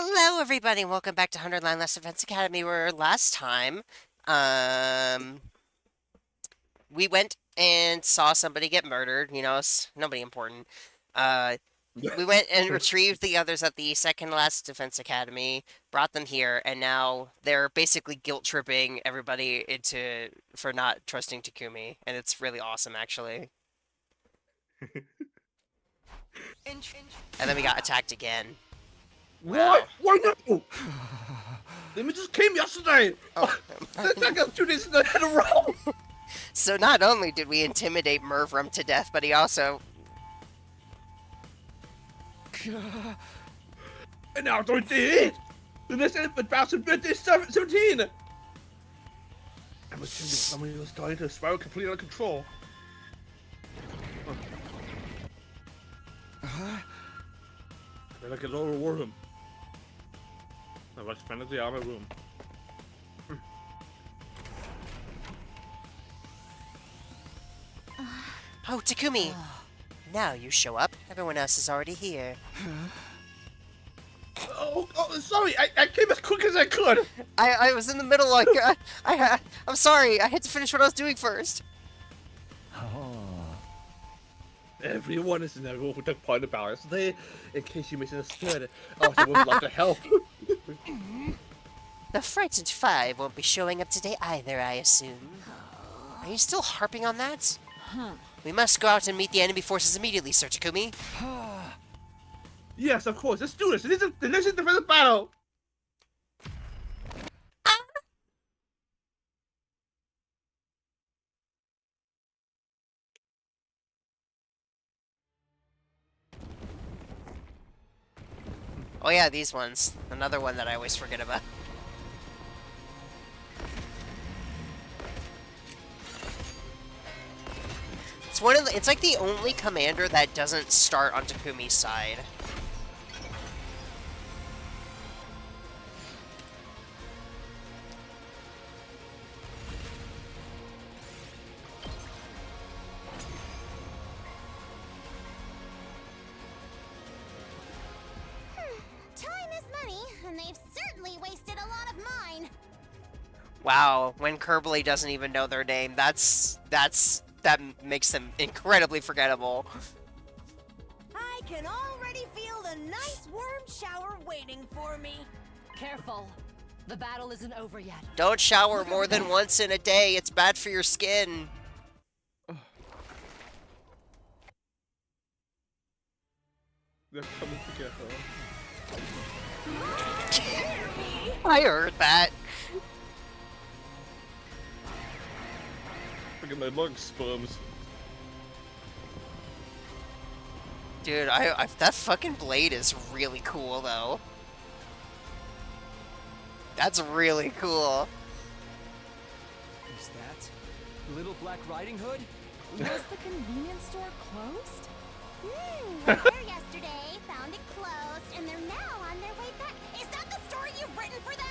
Hello, everybody, and welcome back to 100 Line Less Defense Academy, where last time, um, we went and saw somebody get murdered, nobody important. Uh, we went and retrieved the others at the second last Defense Academy, brought them here, and now they're basically guilt-tripping everybody for not trusting Takumi, and it's really awesome, actually. And then we got attacked again. What? Wow. Why no? They just came yesterday. Oh, That got 2 days in a row. so not only did we intimidate Mervrum to death, but he also And now 28. The next infant bastard birthday 17. I'm assuming somebody was starting to spiral completely out of control. They're like a lower room. I've expanded the armor room. Oh, Takumi! Now you show up. Everyone else is already here. Oh, sorry. I came as quick as I could. I was in the middle, I'm sorry. I had to finish what I was doing first. Everyone is in that room who took part in the battle yesterday. In case you misunderstood, I would love to help. The frightened five won't be showing up today either, I assume. Are you still harping on that? We must go out and meet the enemy forces immediately, Sir Takumi. Yes, of course. Let's do this. This is the next defensive battle. Oh yeah, these ones. Another one that I always forget about. It's like the only commander that doesn't start on Takumi's side. Time is money, and they've certainly wasted a lot of mine. Wow, when Kerbally doesn't even know their name, that makes them incredibly forgettable. I can already feel the nice warm shower waiting for me. Careful. The battle isn't over yet. Don't shower more than once in a day. It's bad for your skin. They're coming together. I heard that. Look at my lung sperms. Dude, that fucking blade is really cool, though. That's really cool. Who's that? Little Black Riding Hood? Was the convenience store closed? Were there yesterday, found it closed, and they're now on their way back. Is that the story you've written for them?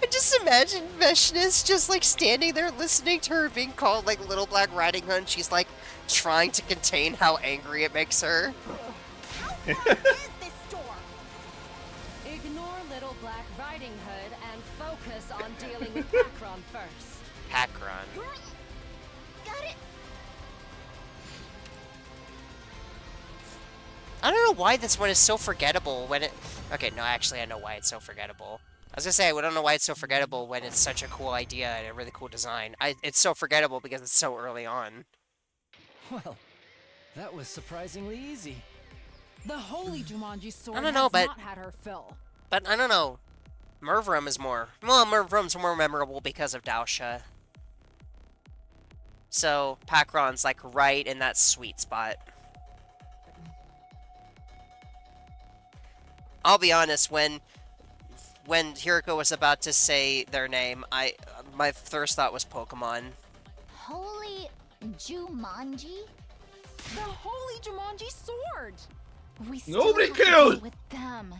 I just imagine Veshnis just like standing there listening to her being called like Little Black Riding Hood. She's like trying to contain how angry it makes her. How far is this store? Ignore Little Black Riding Hood and focus on dealing with Akron first. Hakron. Got it. I don't know why this one is so forgettable when it... Okay, no, actually I know why it's so forgettable. I was gonna say, I don't know why it's so forgettable when it's such a cool idea and a really cool design. It's so forgettable because it's so early on. Well, that was surprisingly easy. The Holy Jumanji sword I don't know, has but- not had her fill. But I don't know. Mervrum is more... Well, Mervrum's more memorable because of Daosha. So, Pakron's like right in that sweet spot. I'll be honest, when Hiriko was about to say their name, my first thought was Pokemon. Holy Jumanji? The Holy Jumanji sword! We still Nobody have to cares! deal with them.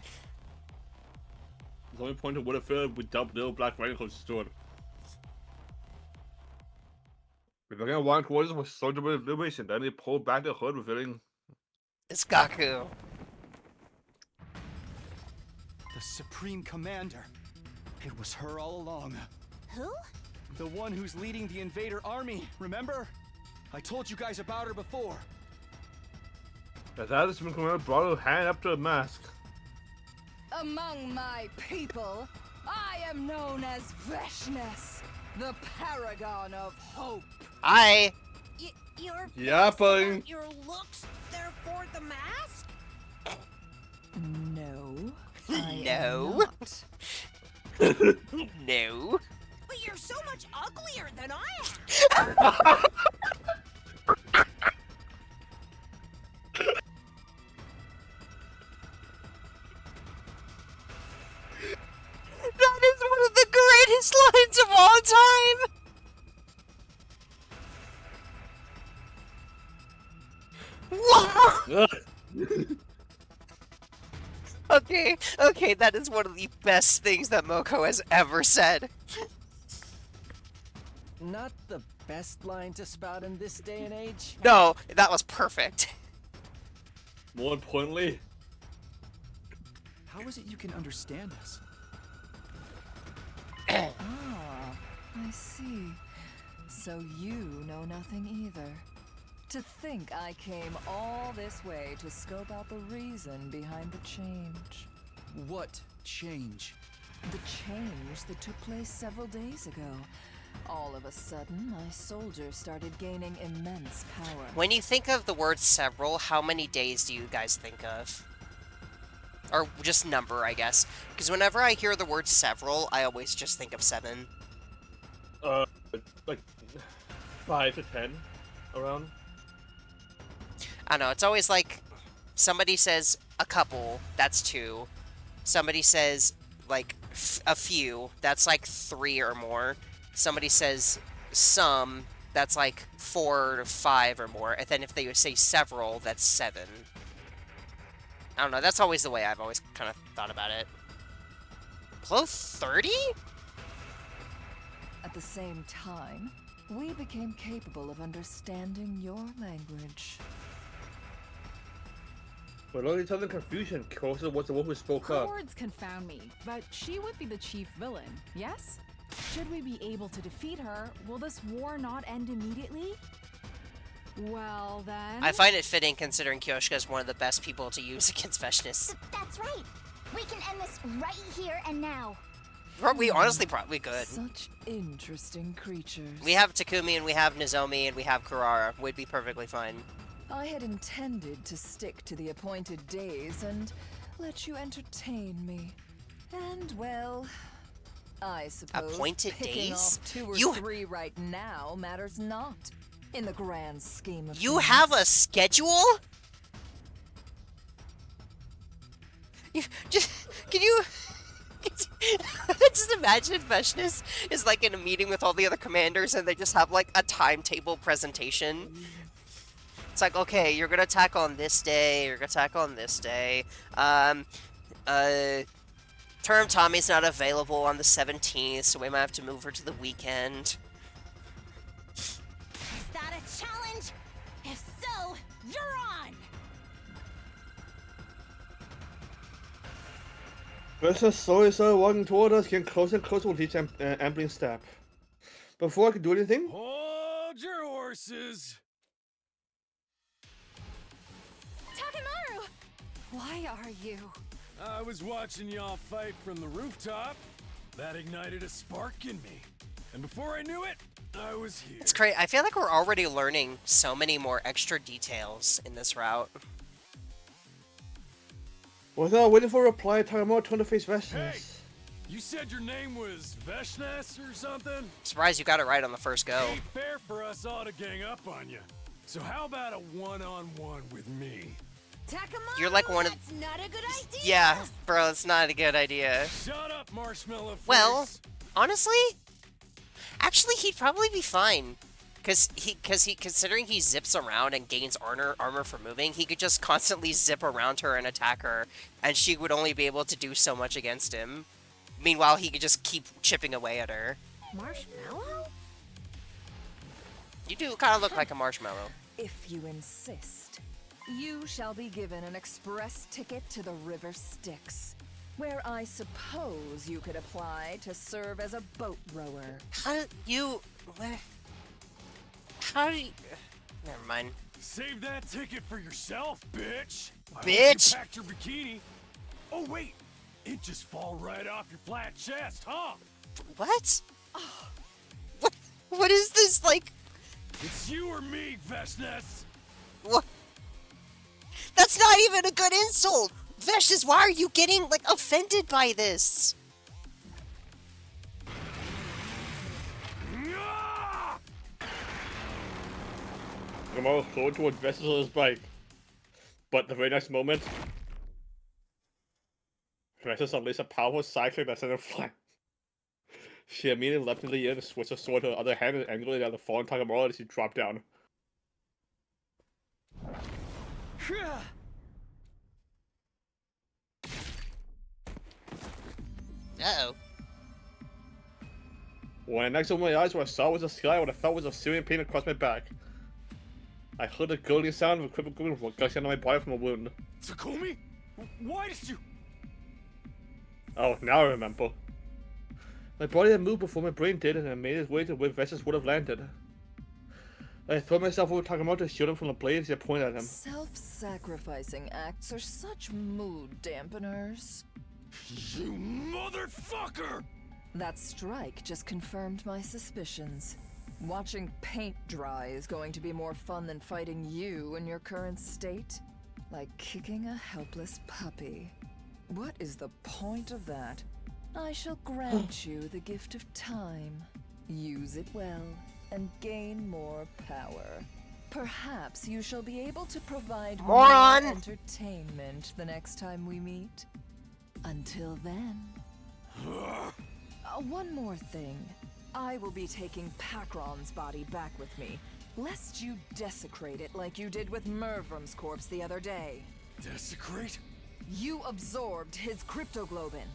The only point of what if without Little Black Riding Hood stood. If they're gonna walk towards us with Soldier of Liberation, then they pull back the hood, revealing It's Gaku. The Supreme Commander. It was her all along. Who? The one who's leading the invader army, remember? I told you guys about her before. That is when Commander brought her hand up to the mask. Among my people, I am known as Veshness, the paragon of hope. Hi. You're Yeah, pissed buddy. about your looks, therefore the mask? No, I No. am not. No. But you're so much uglier than I am. That is one of the greatest lines of all time. Wow. Okay, that is one of the best things that Moko has ever said. Not the best line to spout in this day and age. No, that was perfect. More importantly, How is it you can understand us? Ah, I see. So you know nothing either. To think I came all this way to scope out the reason behind the change. What change? The change that took place several days ago. All of a sudden, my soldiers started gaining immense power. When you think of the word several, how many days do you guys think of? Or just number, I guess. Because whenever I hear the word several, I always just think of 7. like 5 to 10 around. I don't know, it's always like, somebody says a couple, that's 2. Somebody says, like, a few, that's like 3 or more. Somebody says some, that's like 4 to 5 or more. And then if they say several, that's 7. I don't know, that's always the way I've always kind of thought about it. Below 30? At the same time, we became capable of understanding your language. But all each other in confusion, Kosa was the one who spoke up. Words confound me, but she would be the chief villain, yes? Should we be able to defeat her, will this war not end immediately? Well then... I find it fitting considering Kyoshka is one of the best people to use against Veshness. That's right. We can end this right here and now. We honestly probably could. Such interesting creatures. We have Takumi and we have Nozomi and we have Kurara. We'd be perfectly fine. I had intended to stick to the appointed days and let you entertain me. And well, I suppose Appointed picking days? off 2 or You- 3 right now matters not in the grand scheme of You things. have a schedule? You just can you just imagine if Veshness is like in a meeting with all the other commanders and they just have like a timetable presentation. It's like, okay, you're gonna attack on this day, you're gonna attack on this day. Term Tommy's not available on the 17th, so we might have to move her to the weekend. Is that a challenge? If so, you're on. Versus slowly started walking toward us, getting closer and closer with each ambling step. Before I could do anything, Hold your horses. Takemaru! Why are you? I was watching y'all fight from the rooftop. That ignited a spark in me. And before I knew it, I was here. It's great. I feel like we're already learning so many more extra details in this route. without waiting for a reply, Takamo turned to face Veshness. Hey! You said your name was Veshness or something? Surprised you got it right on the first go. Ain't fair for us all to gang up on you. So how about a one-on-one with me? Takamaru, You're like one of- that's not a good idea. Yeah, bro, it's not a good idea. Shut up, Marshmallow Face. Well, honestly, actually, he'd probably be fine. Considering he zips around and gains armor for moving, he could just constantly zip around her and attack her, and she would only be able to do so much against him. Meanwhile, he could just keep chipping away at her. Marshmallow? You do kind of look like a marshmallow. If you insist, you shall be given an express ticket to the River Styx. where I suppose you could apply to serve as a boat rower. How you? How do you? Never mind. Save that ticket for yourself, bitch. I hope Bitch. you packed your bikini. Oh wait, it just fall right off your flat chest, huh? What? What? What is this like? It's you or me, Vestness. What? That's not even a good insult. Veshtis, why are you getting like offended by this? Ah! Gamora thrown towards Vessel's bike. But the very next moment, Vessel's unleashed a powerful cycling that sent her flying. She immediately leapt into the air and switched her sword to her other hand and angrily at the fallen Tagamora as she dropped down. Uh-oh. When I next opened my eyes, what I saw was the sky, what I felt was a searing pain across my back. I heard the gurgling sound of a crippled gurgling gushing out of my body from a wound. Takumi? Why did you... Oh, now I remember. My body had moved before my brain did, and I made its way to where Vestas would have landed. I threw myself over Takemoto to shield him from the blade as I pointed at him. Self-sacrificing acts are such mood dampeners. You motherfucker! That strike just confirmed my suspicions. Watching paint dry is going to be more fun than fighting you in your current state. Like kicking a helpless puppy. What is the point of that? I shall grant you the gift of time. Use it well, and gain more power. Perhaps you shall be able to provide Moron! more entertainment the next time we meet. Until then... one more thing. I will be taking Pakron's body back with me, lest you desecrate it like you did with Mervrum's corpse the other day. Desecrate? You absorbed his cryptoglobin.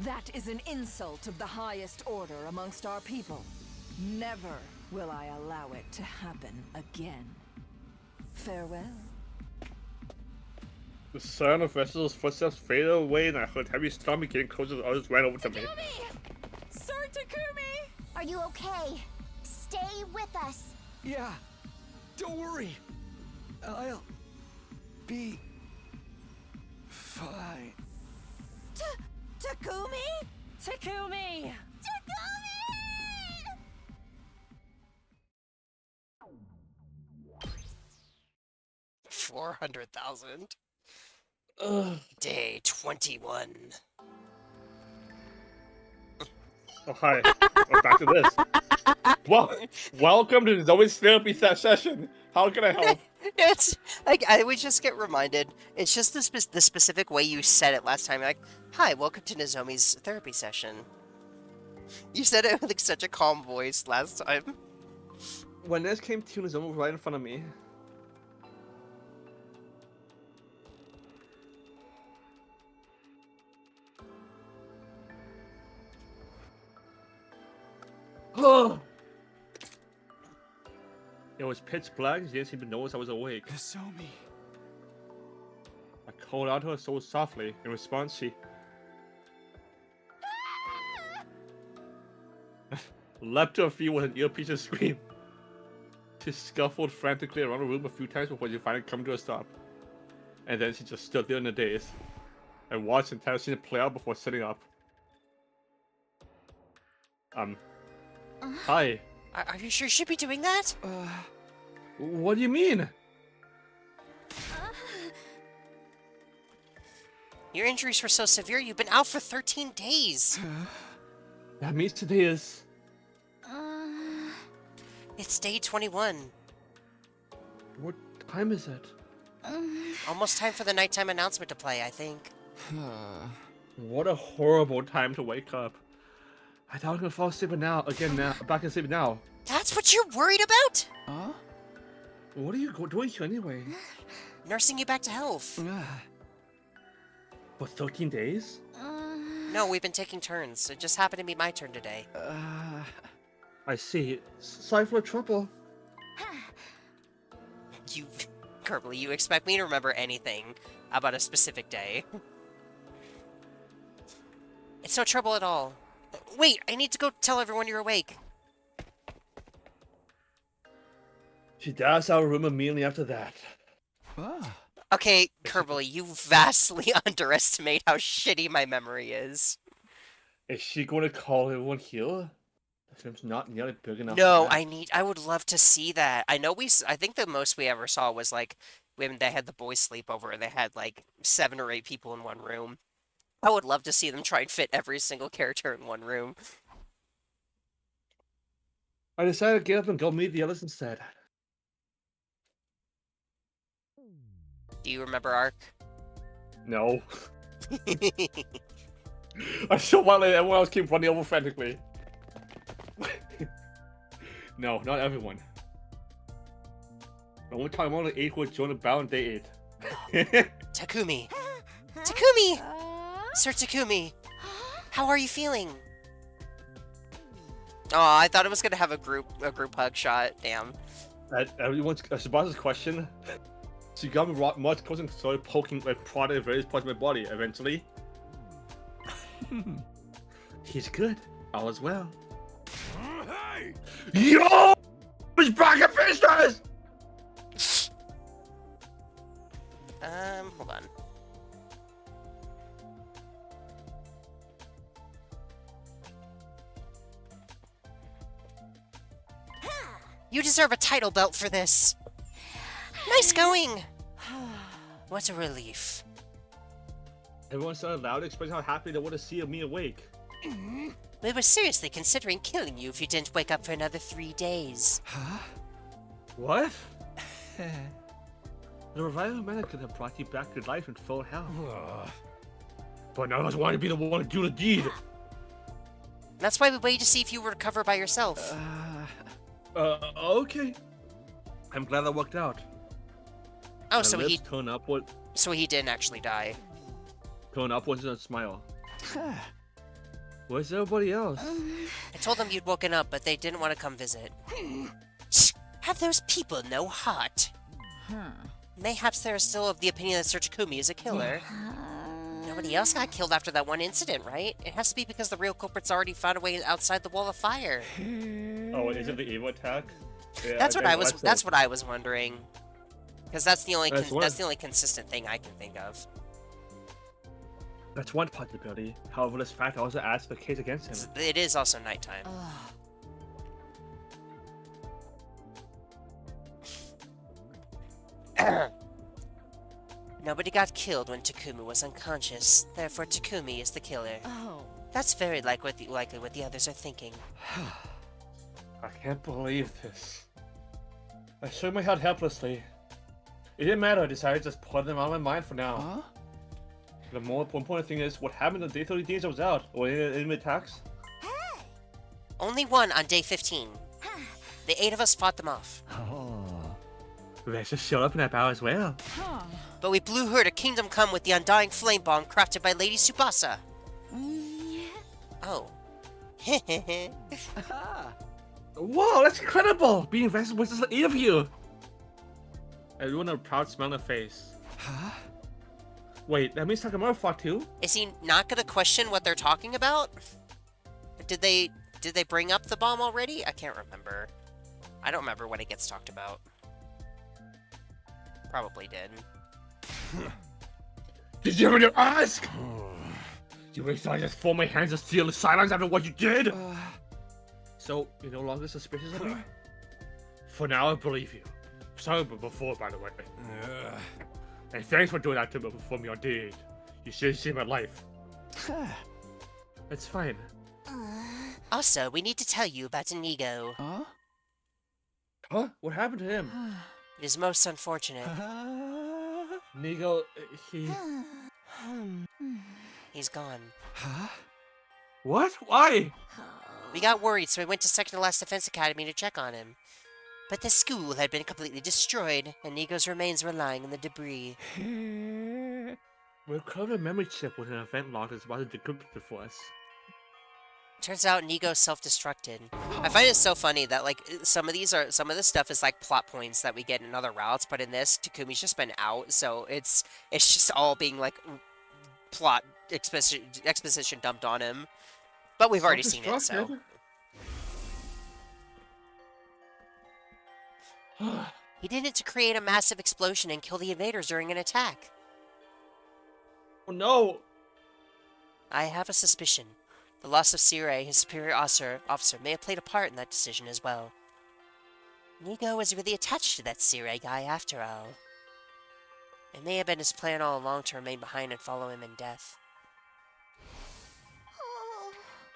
That is an insult of the highest order amongst our people. Never will I allow it to happen again. Farewell. The sound of Vessel's footsteps faded away, and I heard heavy stomping getting closer as others ran over to me. Sir Takumi! Are you okay? Stay with us. Yeah, don't worry. I'll be fine. Takumi? Takumi! Takumi! 400,000. Ugh. Day 21. Oh, hi. We're back to this. Well, welcome to Zoe's therapy session. How can I help? It's like I would just get reminded. It's just the specific way you said it last time. You're like, "Hi, welcome to Nozomi's therapy session." You said it with like such a calm voice last time. When this came to Nozomi was right in front of me. It was pitch black, and she didn't seem to notice I was awake. Nozomi. I called out to her so softly. In response, she leapt to her feet with an ear-piercing scream. She scuffled frantically around the room a few times before she finally came to a stop. And then she just stood there in a daze. I watched the entire scene play out before sitting up. Hi. Are you sure you should be doing that? What do you mean? Your injuries were so severe. You've been out for 13 days. That means today is... It's day 21. What time is it? Almost time for the nighttime announcement to play, I think. What a horrible time to wake up. I thought I was gonna fall asleep back asleep now. That's what you're worried about? Huh? What are you doing here anyway? Nursing you back to health. For 13 days? No, we've been taking turns. It just happened to be my turn today. I see. Sorry for the trouble. You, Kerbally, you expect me to remember anything about a specific day? It's no trouble at all. Wait, I need to go tell everyone you're awake. She dashed out of her room immediately after that. Ah. Okay, Kerbal, you vastly underestimate how shitty my memory is. Is she going to call everyone here? The room's not nearly big enough. No, for that. I would love to see that. I know I think the most we ever saw was like when they had the boys sleepover and they had like 7 or 8 people in one room. I would love to see them try and fit every single character in one room. I decided to get up and go meet the others instead. Do you remember Ark? No. I saw while everyone else keep running over frantically. No, not everyone. The only time only 8 would join the battle on day 8. Takumi! Takumi! Sir Takumi! How are you feeling? Oh, I thought it was gonna have a group hug shot. Damn. Everyone's Sabasa's question. She got me much closer and started poking my prodding at various parts of my body. Eventually, he's good. All is well. Hey! Yo, he's back in business. Hold on. You deserve a title belt for this. Nice going. What a relief. Everyone started loud, expressing how happy they want to see me awake. We were seriously considering killing you if you didn't wake up for another 3 days. Huh? What? The revival medic could have brought you back to life in full health. But none of us wanted to be the one to do the deed. That's why we waited to see if you would recover by yourself. Okay. I'm glad that worked out. Oh, My so lips he didn't actually die. turn upwards and smile. Where's everybody else? I told them you'd woken up, but they didn't want to come visit. Have those people no heart? Mayhaps they're still of the opinion that Sir Takumi is a killer. Nobody else got killed after that one incident, right? It has to be because the real culprit's already found a way outside the wall of fire. Oh, is it the evil attack? Yeah, That's what I was. thought- That's what I was wondering. Because that's the only. That's one- That's the only consistent thing I can think of. That's one possibility. However, this fact also adds to the case against him. It is also nighttime. Nobody got killed when Takumi was unconscious. Therefore, Takumi is the killer. Oh. That's very likely what the others are thinking. I can't believe this. I shook my head helplessly. It didn't matter. I decided to just put them out of my mind for now. Huh? The more important thing is what happened on day 30 days I was out, or any enemy attacks. Only one on day 15. The 8 of us fought them off. Oh. Rex just showed up in that battle as well. Huh. But we blew her to Kingdom Come with the Undying Flame Bomb crafted by Lady Tsubasa. Oh. Wow, that's incredible! Being invested with just 8 of you! Everyone had a proud smile on their face. Huh? Wait, that means Takamura fought too? Is he not gonna question what they're talking about? Did they bring up the bomb already? I can't remember. I don't remember when it gets talked about. Probably did. Did you ever ask? You really thought I just fold my hands and steal the silence after what you did? So, you're no longer suspicious of me? For now, I believe you. Sorry before, by the way. And thanks for doing that to me for me on day 8. You should have saved my life. It's fine. Also, we need to tell you about Inigo. Huh? Huh? What happened to him? It is most unfortunate. Nigo, he... He's gone. Huh? What? Why? We got worried, so we went to Second to Last Defense Academy to check on him. But the school had been completely destroyed, and Nigo's remains were lying in the debris. We recovered a memory chip with an event log that's about to decrypt it for us. Turns out Nigo self-destructed. I find it so funny that like some of this stuff is like plot points that we get in other routes, but in this, Takumi's just been out, so it's just all being like plot exposition dumped on him. But we've already seen it, so. He did it to create a massive explosion and kill the invaders during an attack. Oh no! I have a suspicion. The loss of Sirei, his superior officer, may have played a part in that decision as well. Nigo was really attached to that Sirei guy after all. It may have been his plan all along to remain behind and follow him in death.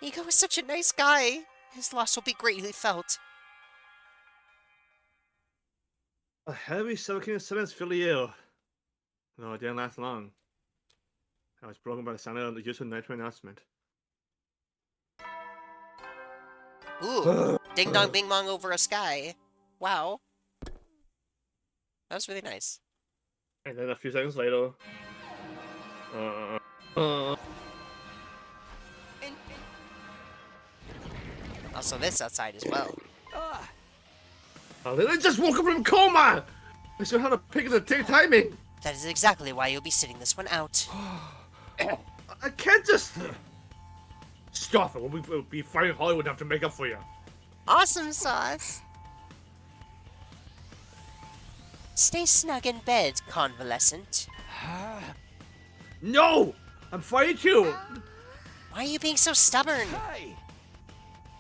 Nigo was such a nice guy. His loss will be greatly felt. A heavy suffocating silence filled the air. No, it didn't last long. I was broken by the sound of the usual nitro announcement. Ooh, ding dong bing bong over a sky. Wow. That was really nice. And then a few seconds later... Also this outside as well. I literally just woke up from coma! I still had to pick the timing! That is exactly why you'll be sitting this one out. I can't just... Stop it, we'll be fighting Hollywood enough to make up for you. Awesome sauce! Stay snug in bed, convalescent. No! I'm fighting you! Why are you being so stubborn?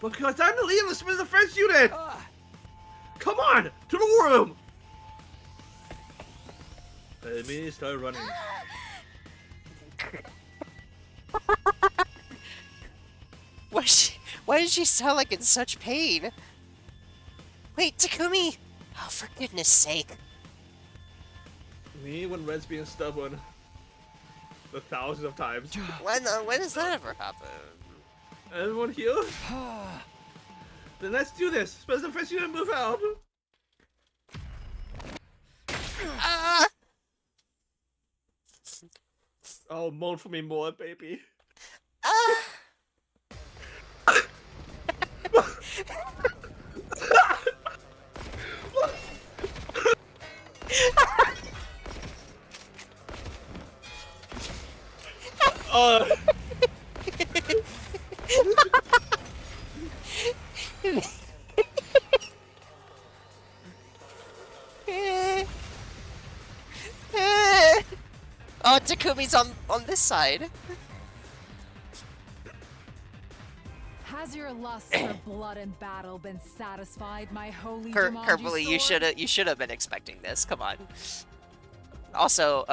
Because I'm the leader of the Smith Defense Unit! Come on! To the war room! Let me start running. Why does she sound like in such pain? Wait, Takumi! Oh, for goodness sake. Me when Red's being stubborn. The thousands of times. When does that ever happen? Everyone here? Then let's do this! Special Defense Unit, move out! Ah! Oh, moan for me more, baby. Ah! Oh, Takumi's on this side. Has your lust for blood and battle been satisfied, my holy Kerpley, Jumanji you should have been expecting this. Come on. Also,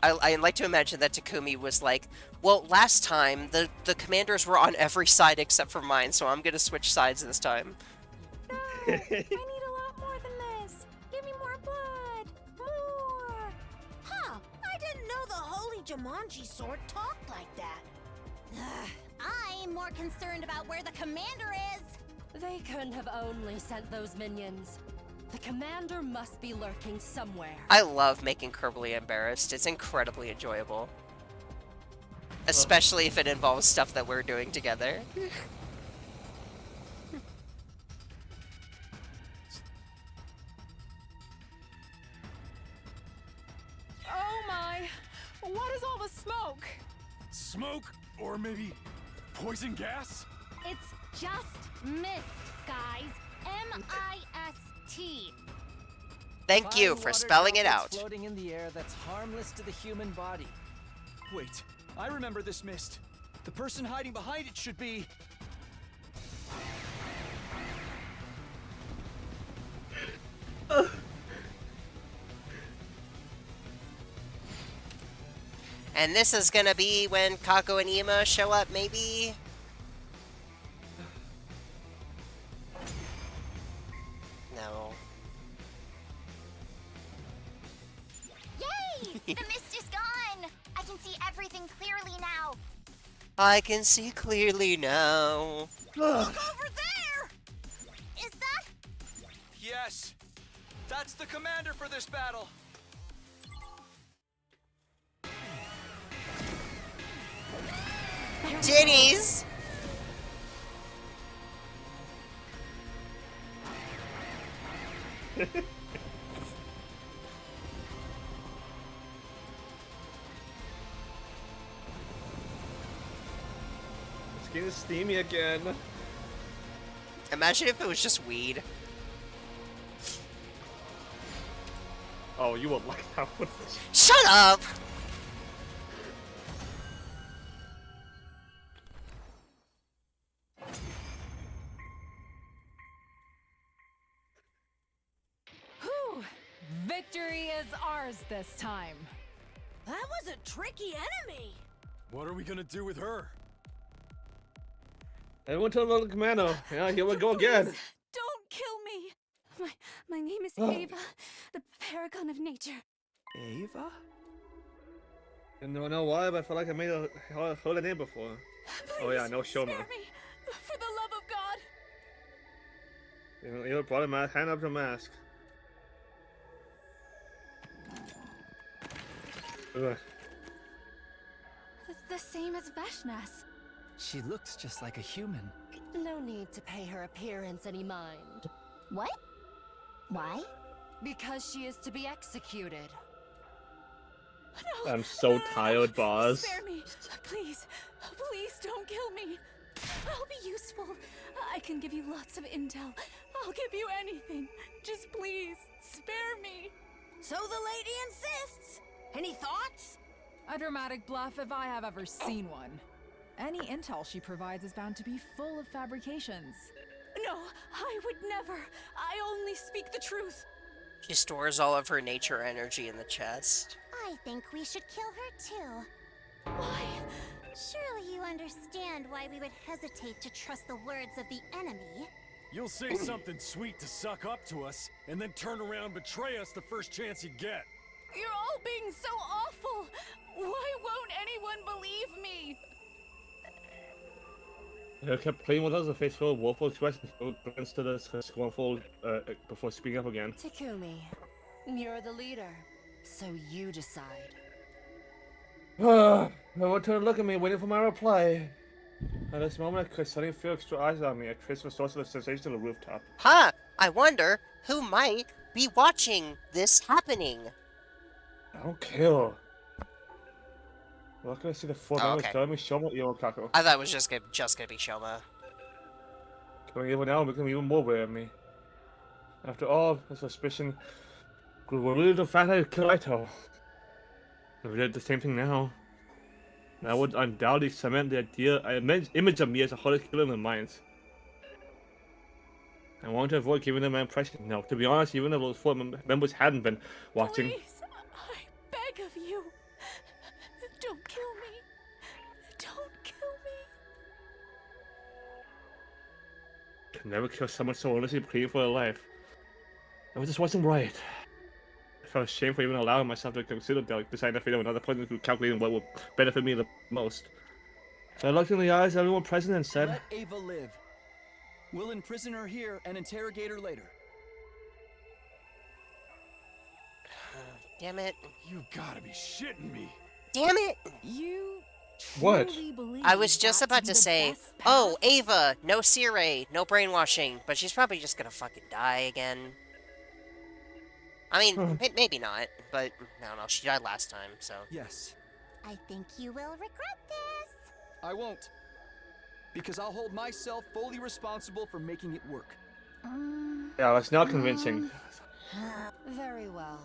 I like to imagine that Takumi was like, well, last time the commanders were on every side except for mine, so I'm gonna switch sides this time. No, I need a lot more than this. Give me more blood. More. Huh, I didn't know the holy Jumanji sword talked like that. I'm more concerned about where the commander is. They couldn't have only sent those minions. The commander must be lurking somewhere. I love making Kerpley embarrassed. It's incredibly enjoyable. Especially if it involves stuff that we're doing together. Oh my! What is all the smoke? Smoke? Or maybe poison gas? It's just mist, guys. M-I-S-T. Thank you Fine for water spelling it droplets out. floating in the air that's harmless to the human body. Wait, I remember this mist. The person hiding behind it should be... And this is gonna be when Kako and Ima show up, maybe? No. Yay! The mist is gone. I can see everything clearly now. I can see clearly now. Look over there! Is that... Yes! That's the commander for this battle! Titties! getting steamy again. Imagine if it was just weed. Oh, you will like that one. Shut up! Whew! Victory is ours this time. That was a tricky enemy. What are we gonna do with her? Everyone turn on the commando. Yeah, here we go again. Don't kill me. My name is Ava, the paragon of nature. Ava? I don't know why, but I feel like I made a heard a name before. Oh yeah, no Shoma. Spare me, for the love of God. You brought a mask. Hand up the mask. Ugh. The same as Vashnas. She looks just like a human. No need to pay her appearance any mind. What? Why? Because she is to be executed. No. I'm so tired, boss. Spare me, please. Please don't kill me. I'll be useful. I can give you lots of intel. I'll give you anything. Just please, spare me. So the lady insists. Any thoughts? A dramatic bluff if I have ever seen one. Any intel she provides is bound to be full of fabrications. No, I would never. I only speak the truth. She stores all of her nature energy in the chest. I think we should kill her too. Why? Surely you understand why we would hesitate to trust the words of the enemy. You'll say something sweet to suck up to us, and then turn around and betray us the first chance you get. You're all being so awful. Why won't anyone believe me? You kept playing with us, a face full of woeful expressions, instead of scornful before speaking up again. Takumi, you're the leader, so you decide. I want her to look at me, waiting for my reply. At this moment, I suddenly feel extra eyes on me. I trace the source of the sensation to the rooftop. Huh! I wonder who might be watching this happening. I don't care. We're not gonna see the four members okay. telling me Shoma Irokaku. I thought it was just gonna be Shoma. Killing even now, making me even more aware of me. After all, the suspicion grew related to the fact I killed Aito. If we did the same thing now, that would undoubtedly cement the image of me as a horrid killer in their minds. I want to avoid giving them an impression. No, to be honest, even if those four members hadn't been watching. Please, I beg of you. Don't kill me. Don't kill me. Could never kill someone so earnestly pleading for their life. It just wasn't right. I felt ashamed for even allowing myself to consider deciding the fate of another person who calculating what would benefit me the most. So I looked in the eyes of everyone present and said, Let Ava live. We'll imprison her here and interrogate her later. Damn it. You gotta be shitting me. Damn it! You What? truly believe I was just that about be to the say, best oh, path? Ava, no Sirei, no brainwashing, but she's probably just gonna fucking die again. I mean, maybe not, but I don't know, she died last time, so. Yes, I think you will regret this. I won't. Because I'll hold myself fully responsible for making it work. yeah, that's not convincing. Very well.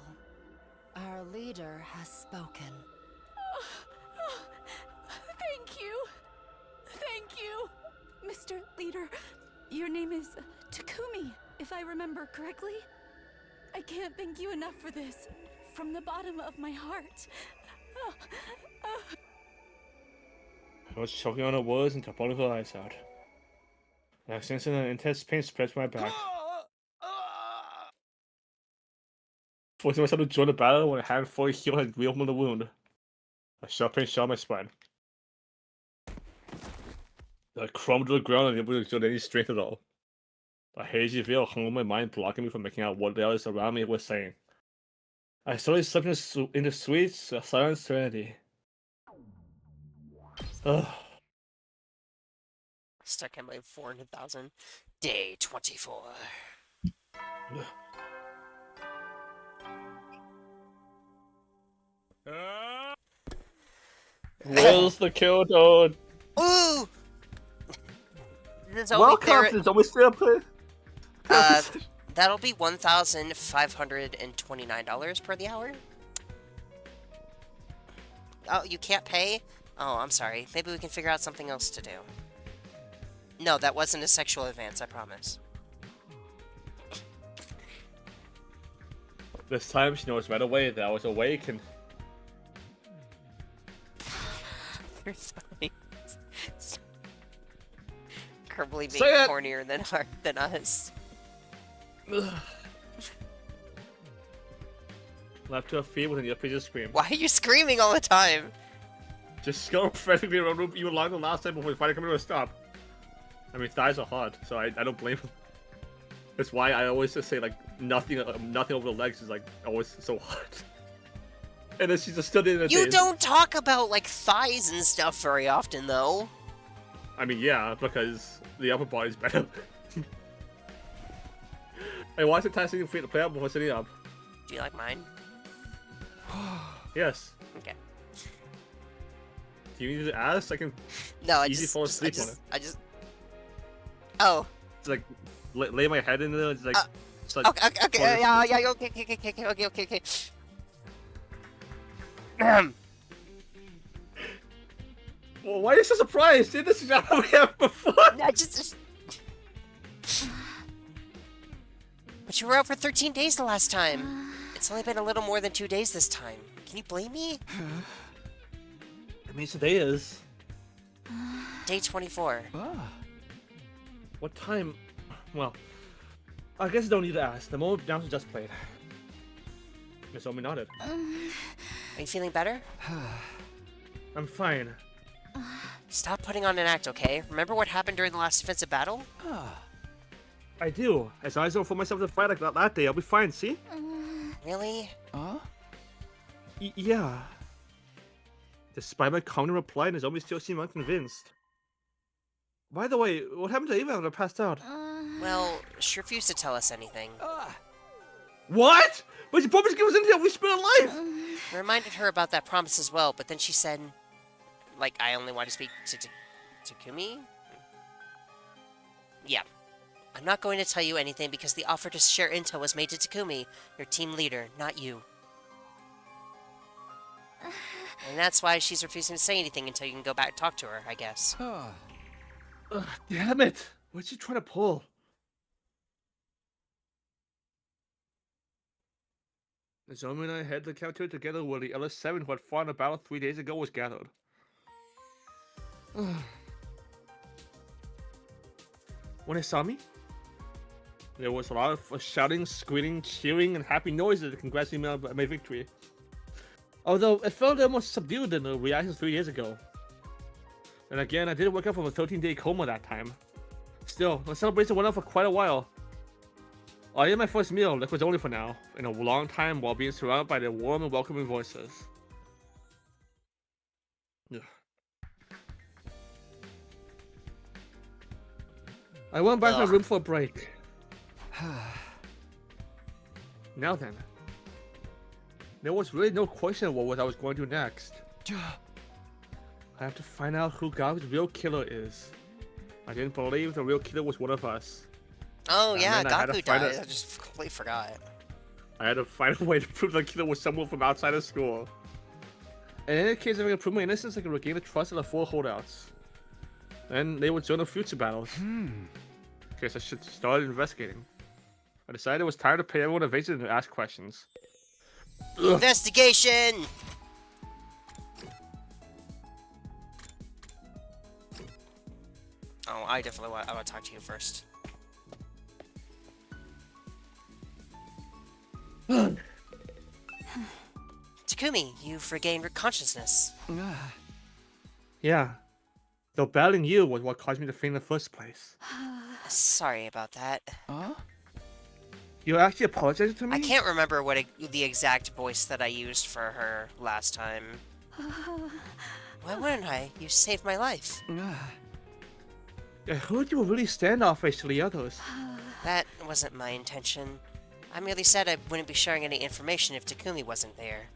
Our leader has spoken. Thank you. Thank you. Mr. Leader, your name is Takumi, if I remember correctly. I can't thank you enough for this. From the bottom of my heart. I was choking on the words and pulling her eyes out. I sensed an intense pain spread to my back. Forcing myself to join the battle when a hand fully healed and reopened the wound. A sharp pain shot my spine. I crumbled to the ground and unable to exert any strength at all. A hazy veil hung over my mind, blocking me from making out what the others around me were saying. I slowly slipped into sweet, silent serenity. Ugh. Stuck at my 400,000. Day 24. Where's the kill toad? Ooh! There's Well, only there, Compton's always still play. that'll be $1,529 per the hour. Oh, you can't pay? Oh, I'm sorry. Maybe we can figure out something else to do. No, that wasn't a sexual advance, I promise. This time she knows right away that I was awake and You're sorry. Kerbally being Say it! hornier than us. left to her feet with an earpiece scream. Why are you screaming all the time? Just scurry frantically around the room even longer than last time before we finally come to a stop. I mean, thighs are hard, so I don't blame him. That's why I always just say like nothing over the legs is like always so hard. And then she just stood in the You don't talk about like thighs and stuff very often, though. I mean, yeah, because the upper body's better. Hey, why is it testing your feet to play up before sitting up? Do you like mine? Yes. Okay. Do you need to ask? I can No, easy fall asleep on it. I just. Oh. It's like lay my head in there. It's like. Okay. Yeah. Okay. Well, why are you so surprised? This is not how we have before. I just. But you were out for 13 days the last time. It's only been a little more than 2 days this time. Can you blame me? I mean, today is. Day 24. What time? Well, I guess I don't need to ask. The moment Downs just played. Miss Omi nodded. Are you feeling better? I'm fine. Stop putting on an act, okay? Remember what happened during the last defensive battle? I do. As long as I don't put myself in a fight like that day, I'll be fine, see? Really? Yeah. Despite my counter reply, Nozomi still seemed unconvinced. By the way, what happened to Eva when I passed out? Well, she refused to tell us anything. What? But you promised to give us anything we spent a life! I reminded her about that promise as well, but then she said, like, I only want to speak to Takumi? Yeah. I'm not going to tell you anything because the offer to share intel was made to Takumi, your team leader, not you. And that's why she's refusing to say anything until you can go back and talk to her, I guess. Damn it! What's she trying to pull? Nozomi and I head to the cafeteria together where the LS7 who had fought in the battle 3 days ago was gathered. When they saw me, there was a lot of shouting, screaming, cheering, and happy noises to congratulate me on my victory. Although it felt almost subdued than the reactions 3 years ago. And again, I did wake up from a 13-day coma that time. Still, the celebration went on for quite a while. I ate my first meal, liquids only for now, in a long time while being surrounded by their warm and welcoming voices. Ugh. I went back to my room for a break. Now then, there was really no question of what I was going to do next. I have to find out who Gaku's real killer is. I didn't believe the real killer was one of us. Oh And yeah, then I had to Gaku find died. a- I just completely forgot. I had to find a way to prove the killer was someone from outside of school. And in any case, if I could prove my innocence, I could regain the trust of the 4 holdouts. Then they would join the future battles. Guess I should start investigating. I decided it was time to pay everyone a visit and ask questions. Ugh. Investigation! Oh, I definitely want to talk to you first. Takumi, you've regained consciousness. Yeah. Though battling you was what caused me to faint in the first place. Sorry about that. You actually apologized to me? I can't remember what the exact voice that I used for her last time. Why wouldn't I? You saved my life. I heard you were really standoffish to the others. That wasn't my intention. I merely said I wouldn't be sharing any information if Takumi wasn't there.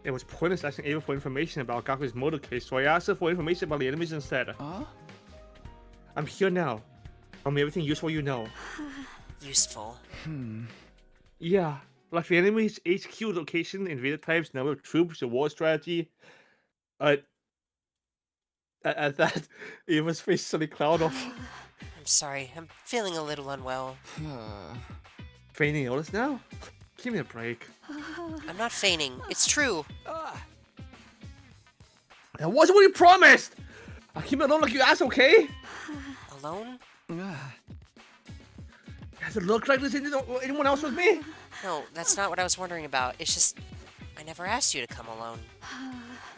It was pointless asking Ava for information about Gaku's murder case, so I asked her for information about the enemies instead. I'm here now. Tell me everything useful you know. Useful. Yeah, like the enemy's HQ location, invader types, number of troops, the war strategy. At that, Eva's face suddenly cloud off. I'm sorry. I'm feeling a little unwell. Feigning illness now? Give me a break. I'm not feigning. It's true. That wasn't what you promised! I'll keep it alone like you asked, okay? Alone? Does it look like there's anyone else with me? No, that's not what I was wondering about. It's just, I never asked you to come alone.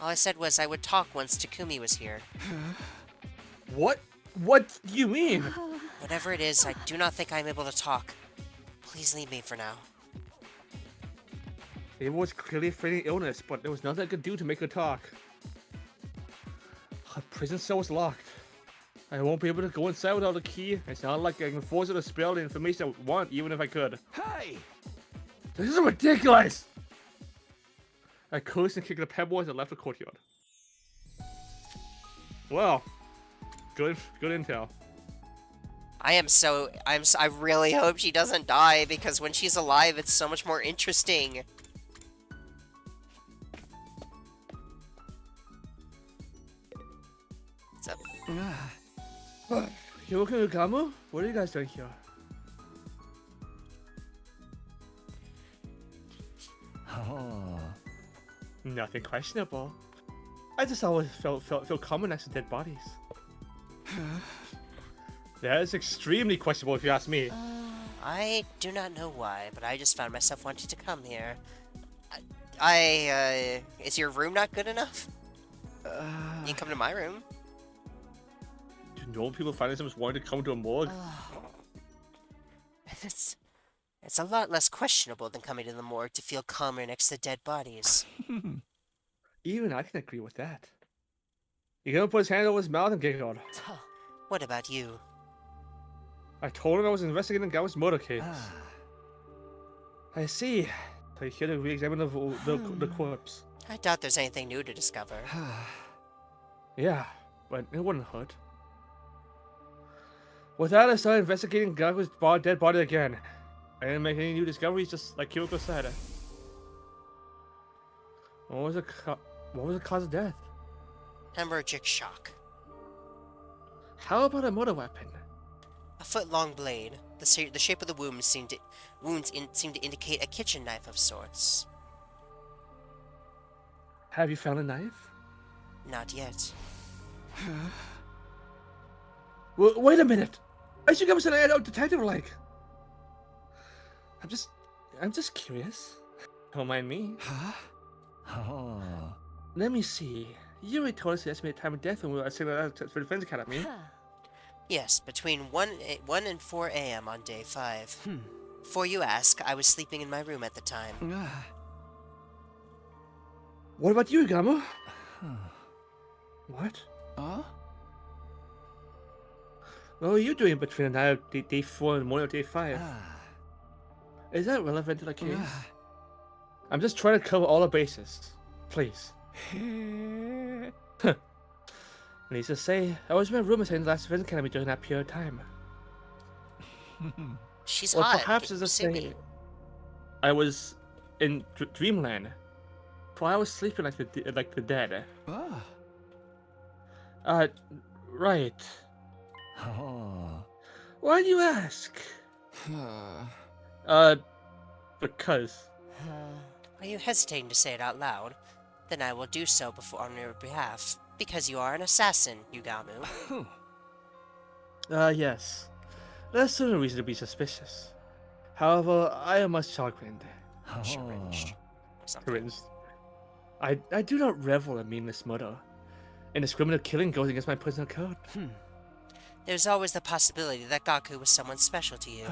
All I said was I would talk once Takumi was here. What? What do you mean? Whatever it is, I do not think I'm able to talk. Please leave me for now. Ava was clearly feigning illness, but there was nothing I could do to make her talk. Her prison cell was locked. I won't be able to go inside without a key. It's not like I can force her to spell the information I want, even if I could. Hey! This is ridiculous! I cursed and kicked a pebble as I left the courtyard. Well, good intel. I really hope she doesn't die, because when she's alive, it's so much more interesting. What's up? You looking at Gamu? What are you guys doing here? Oh. Nothing questionable. I just always feel common next to dead bodies. That is extremely questionable if you ask me. I do not know why, but I just found myself wanting to come here. Is your room not good enough? You can come to my room. Do normal people find themselves wanting to come to a morgue? It's a lot less questionable than coming to the morgue to feel calmer next to dead bodies. Even I can agree with that. He gonna put his hand over his mouth and giggled. What about you? I told him I was investigating Gawa's murder case. I see. So you're here to re-examine the corpse. I doubt there's anything new to discover. Yeah, but it wouldn't hurt. With that, I started investigating Gawa's dead body again. I didn't make any new discoveries, just like Kyoko said. What was the cause of death? Hemorrhagic shock. How about a murder weapon? A foot-long blade. The shape of the wounds seemed to indicate a kitchen knife of sorts. Have you found a knife? Not yet. Wait a minute! I should give us an adult detective like. I'm just curious. Don't mind me. Huh? Oh. Let me see. You already told us the estimated time of death when we were sitting at the Defense Academy. Yes, between 1 and 4 a.m. on day 5. Before you ask, I was sleeping in my room at the time. What about you, Gamu? What? What were you doing between the night of day 4 and the morning of day 5? Is that relevant to the case? I'm just trying to cover all the bases. Please. Needless to say, I was in my room attending the last Defense Academy during that period of time. She's Or hot. perhaps as I say, I was in dreamland. For I was sleeping like the dead. Right. Why do you ask? Because. Are you hesitating to say it out loud? Then I will do so on your behalf. Because you are an assassin, Yugamu. Yes. That's no reason to be suspicious. However, I am much chagrined. Cringed. I do not revel in meaningless murder. Indiscriminate killing goes against my personal code. There's always the possibility that Gaku was someone special to you.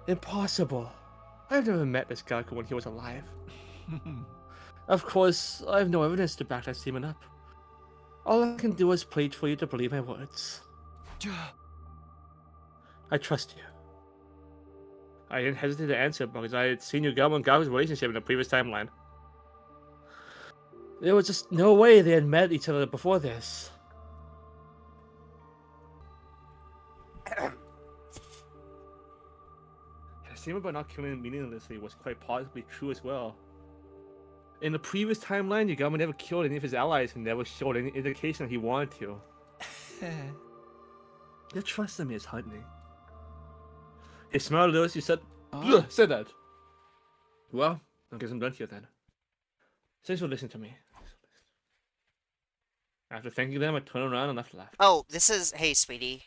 Impossible. I've never met this Gaku when he was alive. Of course, I have no evidence to back that statement up. All I can do is plead for you to believe my words. I trust you. I didn't hesitate to answer because I had seen Yugamu and Gaku's relationship in the previous timeline. There was just no way they had met each other before this. His statement about not killing meaninglessly was quite possibly true as well. In the previous timeline, Yagami never killed any of his allies and never showed any indication that he wanted to. You trust him, Miss Huntley. He smiled at us, he said, said that. Well, I guess I'm done here then. Thanks for listening to me. After thanking them, I turned around and left. Oh, this is... Hey, sweetie.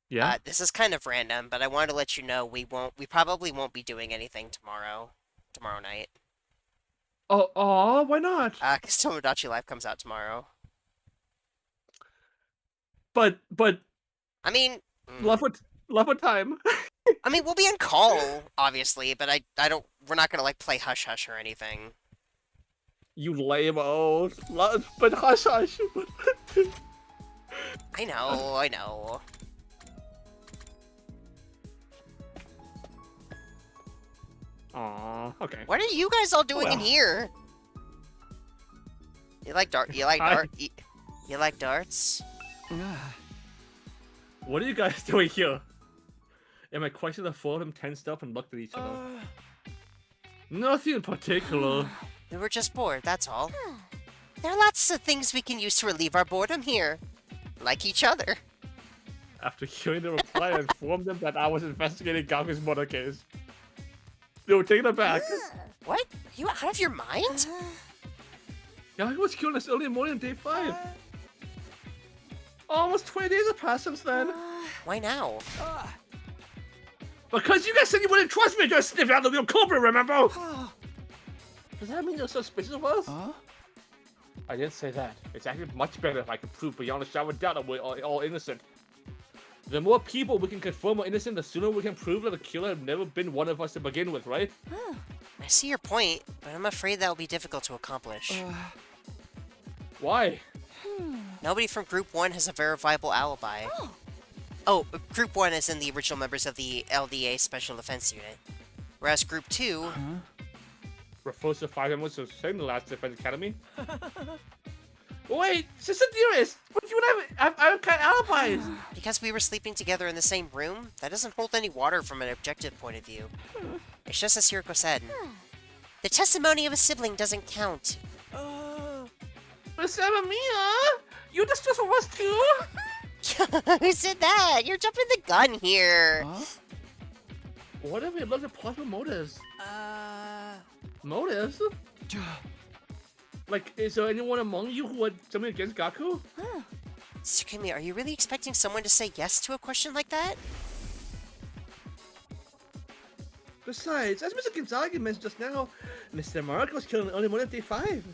Yeah? This is kind of random, but I wanted to let you know we probably won't be doing anything tomorrow night. Oh, why not? Because Tomodachi Life comes out tomorrow. But I mean... love what time? I mean, we'll be on call, obviously, but I don't... We're not gonna, like, play Hush Hush or anything. You lame-o. But hush hush. I know. Aw, okay. What are you guys all doing in Well. here? You like dart? You like Hi. dart? You like darts? What are you guys doing here? And my question, the four of them tensed up and looked at each other. Nothing in particular. We were just bored, that's all. There are lots of things we can use to relieve our boredom here. Like each other. After hearing the reply, I informed them that I was investigating Gaku's murder case. They were taken aback. What? Are you out of your mind? Gaku was killed this early morning on day 5. Almost 20 days have passed since then. Why now? Because you guys said you wouldn't trust me to sniff out the real culprit, remember? Does that mean you're suspicious of us? I didn't say that. It's actually much better if I can prove beyond a shadow of doubt that we're all innocent. The more people we can confirm are innocent, the sooner we can prove that the killer had never been one of us to begin with, right? I see your point, but I'm afraid that will be difficult to accomplish. Why? Nobody from Group 1 has a verifiable alibi. Oh, Group 1 is in the original members of the LDA Special Defense Unit. Whereas Group 2... Refers to 5 members of the last Defense Academy? Wait, Sister Dearest! But you and I have kind of alibis! Because we were sleeping together in the same room, that doesn't hold any water from an objective point of view. It's just as Hiriko said. The testimony of a sibling doesn't count. Miss Emma Mia! You distrust of us too? Who said that? You're jumping the gun here. What if we looked at possible motives? Motives? Like, is there anyone among you who had something against Gaku? Tsukumi, are you really expecting someone to say yes to a question like that? Besides, as Mr. Gonzaga mentioned just now, Mr. Marco was killed on early morning of day 5.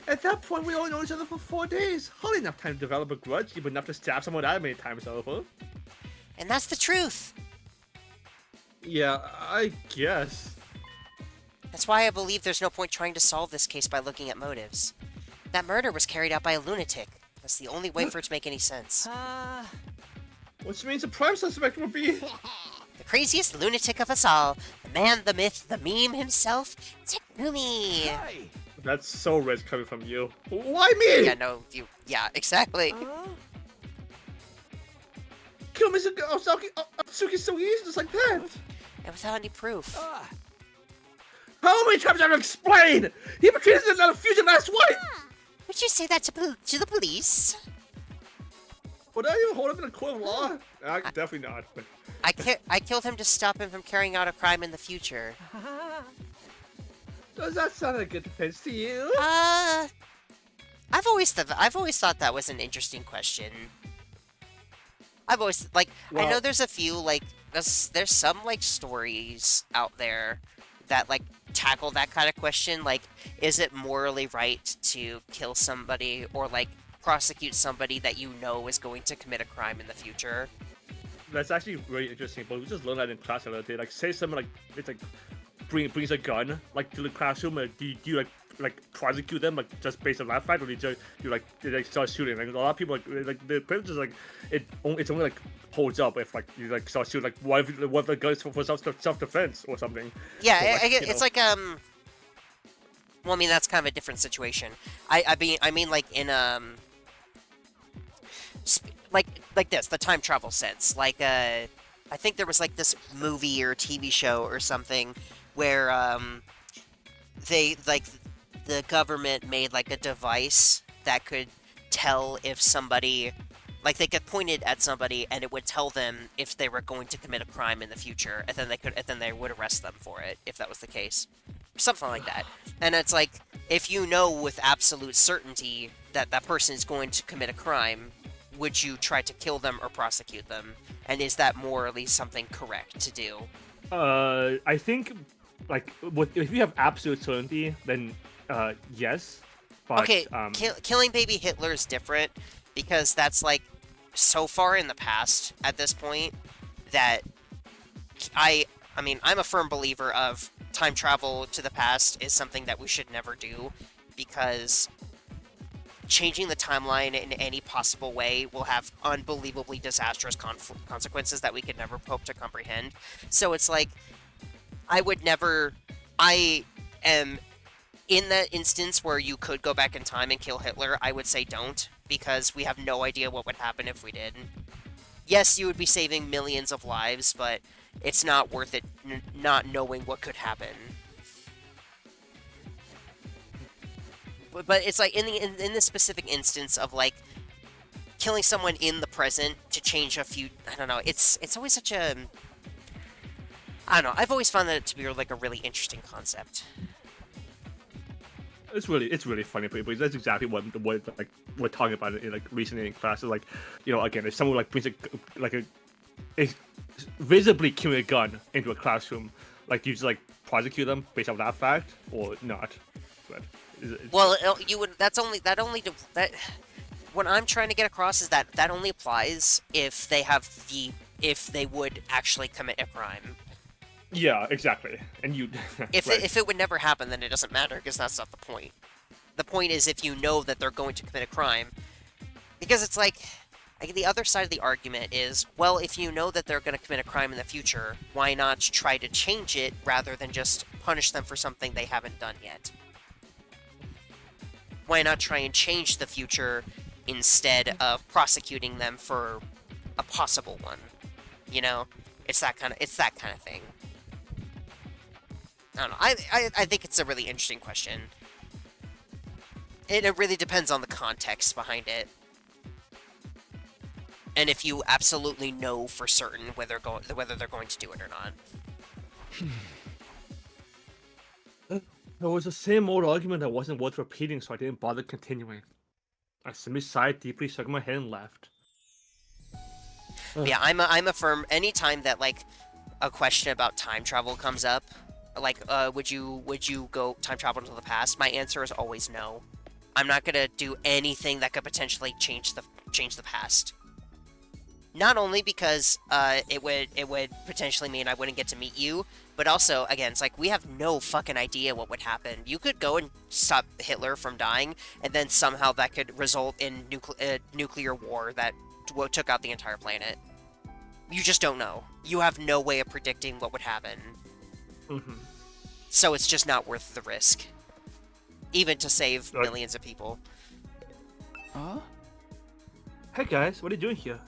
At that point, we only know each other for 4 days. Hardly enough time to develop a grudge, even enough to stab someone that many times over. And that's the truth. Yeah, I guess. That's why I believe there's no point trying to solve this case by looking at motives. That murder was carried out by a lunatic. That's the only way for it to make any sense. Which means the prime suspect would be... The craziest lunatic of us all. The man, the myth, the meme himself, Tsukumi. That's so rich coming from you. Why me? Yeah, no, you... Yeah, exactly. Kill Mr. Atsuki so easy, just like that. And without any proof. How many times have I explained? He betrayed us in another fusion last week! Would you say that to the police? Would I even hold up in a court of law? Definitely not. I killed him to stop him from carrying out a crime in the future. Does that sound like a good defense to you? I've always thought that was an interesting question. I've always I know there's a few there's some stories out there that tackle that kind of question, is it morally right to kill somebody or prosecute somebody that you know is going to commit a crime in the future? That's actually really interesting, but we just learned that in class the other day. Say someone it's brings a gun to the classroom, do you prosecute them just based on that fact, or do you start shooting? A lot of people the privilege is it's only holds up if you start shooting. What if the gun is for self-defense or something? Yeah, So, it's well, I mean that's kind of a different situation. I mean in like this, the time travel sense. Like, I think there was like this movie or TV show or something where they like the government made like a device that could tell if somebody, like they could point it at somebody and it would tell them if they were going to commit a crime in the future, and then they would arrest them for it if that was the case, something like that. And it's like, if you know with absolute certainty that that person is going to commit a crime, would you try to kill them or prosecute them? And is that morally something correct to do? I think, like, if you have absolute certainty, then yes. But, Okay, killing baby Hitler is different, because that's, like, so far in the past at this point that I mean, I'm a firm believer of time travel to the past is something that we should never do, because changing the timeline in any possible way will have unbelievably disastrous consequences that we could never hope to comprehend. So it's like, I am, in that instance where you could go back in time and kill Hitler, I would say don't, because we have no idea what would happen if we did. Yes, you would be saving millions of lives, but it's not worth it not knowing what could happen. But it's like, in this specific instance of, like, killing someone in the present to change a few... I don't know, it's always such a... I don't know, I've always found that to be, like, a really interesting concept. It's really funny, because that's exactly what like we're talking about in like recently in class. Is like, you know, again, if someone like brings is visibly carrying a gun into a classroom, like, you just like prosecute them based on that fact or not? But well, you would. What I'm trying to get across is that only applies if they would actually commit a crime. Yeah, exactly. And you... If right. it would never happen, then it doesn't matter, because that's not the point. The point is if you know that they're going to commit a crime. Because it's like, the other side of the argument is, well, if you know that they're going to commit a crime in the future, why not try to change it rather than just punish them for something they haven't done yet? Why not try and change the future instead of prosecuting them for a possible one? You know? It's that kind of thing. I don't know. I think it's a really interesting question. It really depends on the context behind it. And if you absolutely know for certain whether they're going to do it or not. There was the same old argument that wasn't worth repeating, so I didn't bother continuing. I simply sighed deeply, shook my head, and left. Yeah, I'm a firm... Anytime that, like, a question about time travel comes up, like, would you go time travel to the past? My answer is always no. I'm not gonna do anything that could potentially change the past. Not only because it would potentially mean I wouldn't get to meet you, but also, again, it's like, we have no fucking idea what would happen. You could go and stop Hitler from dying, and then somehow that could result in nuclear war that took out the entire planet. You just don't know. You have no way of predicting what would happen. Mm-hmm. So it's just not worth the risk. Even to save millions of people. Huh? Hey guys, what are you doing here?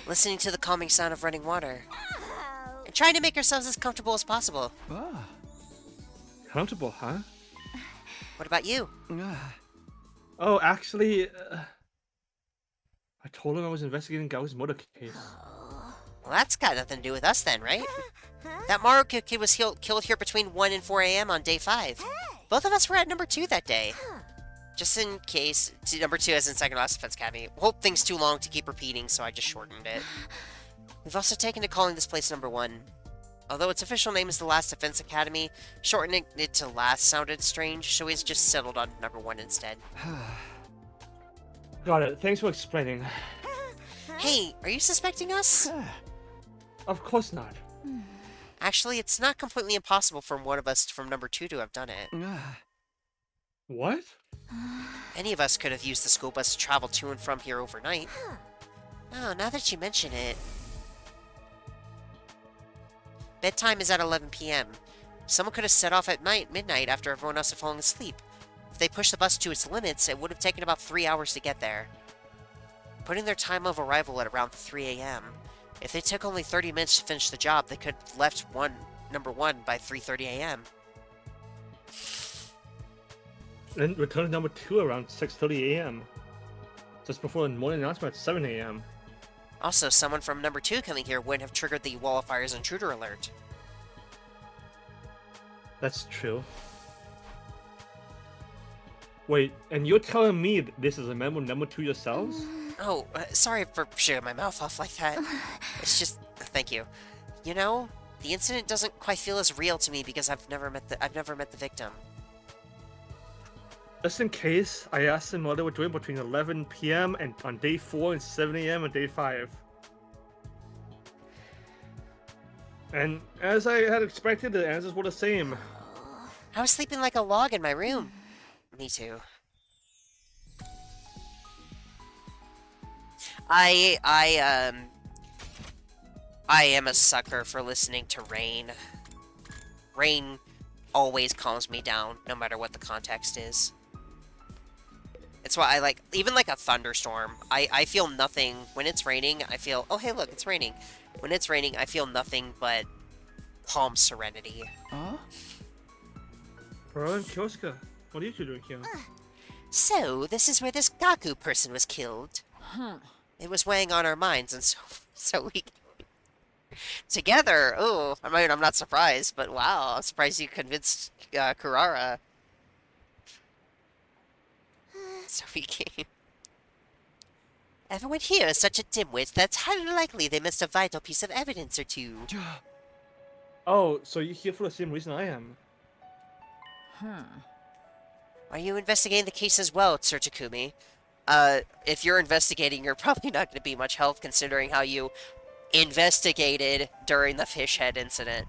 Listening to the calming sound of running water. And trying to make ourselves as comfortable as possible. Ah. Comfortable, huh? What about you? Oh, actually... I told him I was investigating Gao's murder case. Well, that's got nothing to do with us then, right? That Maru kid was killed here between 1 and 4 a.m. on day 5. Both of us were at number 2 that day. Just in case, number 2 as in Second Last Defense Academy. Hope thing's too long to keep repeating, so I just shortened it. We've also taken to calling this place number 1. Although its official name is the Last Defense Academy, shortening it to Last sounded strange, so he's just settled on number 1 instead. Got it. Thanks for explaining. Hey, are you suspecting us? Of course not. Actually, it's not completely impossible for one of us from number 2 to have done it. What? Any of us could have used the school bus to travel to and from here overnight. Oh, now that you mention it. Bedtime is at 11 p.m. Someone could have set off at midnight after everyone else had fallen asleep. If they pushed the bus to its limits, it would have taken about 3 hours to get there. putting their time of arrival at around 3 a.m. If they took only 30 minutes to finish the job, they could have left number 1 by 3:30 a.m. And return to number 2 around 6:30 a.m. Just before the morning announcement at 7 a.m. Also, someone from number 2 coming here wouldn't have triggered the Wall of Fire's intruder alert. That's true. Wait, and you're telling me this is a member of number 2 yourselves? Oh, sorry for shooting my mouth off like that. It's just, thank you. You know, the incident doesn't quite feel as real to me because I've never met the victim. Just in case, I asked them what they were doing between 11 p.m. and on day 4 and 7 a.m. on day 5. And as I had expected, the answers were the same. I was sleeping like a log in my room. Me too. I am a sucker for listening to Rain. Rain always calms me down, no matter what the context is. It's why I like, even like a thunderstorm, I feel nothing. When it's raining, I feel, oh hey look, it's raining. When it's raining, I feel nothing but calm serenity. Huh? Bro and Kyosuke, what are you two doing here? So, this is where this Gaku person was killed. It was weighing on our minds, and so we... Together, oh, I mean, I'm not surprised, but wow, I'm surprised you convinced Kurara. So we came. Everyone here is such a dimwit that's highly likely they missed a vital piece of evidence or two. Oh, so you're here for the same reason I am. Are you investigating the case as well, Sir Takumi? If you're investigating, you're probably not going to be much help considering how you investigated during the fish head incident.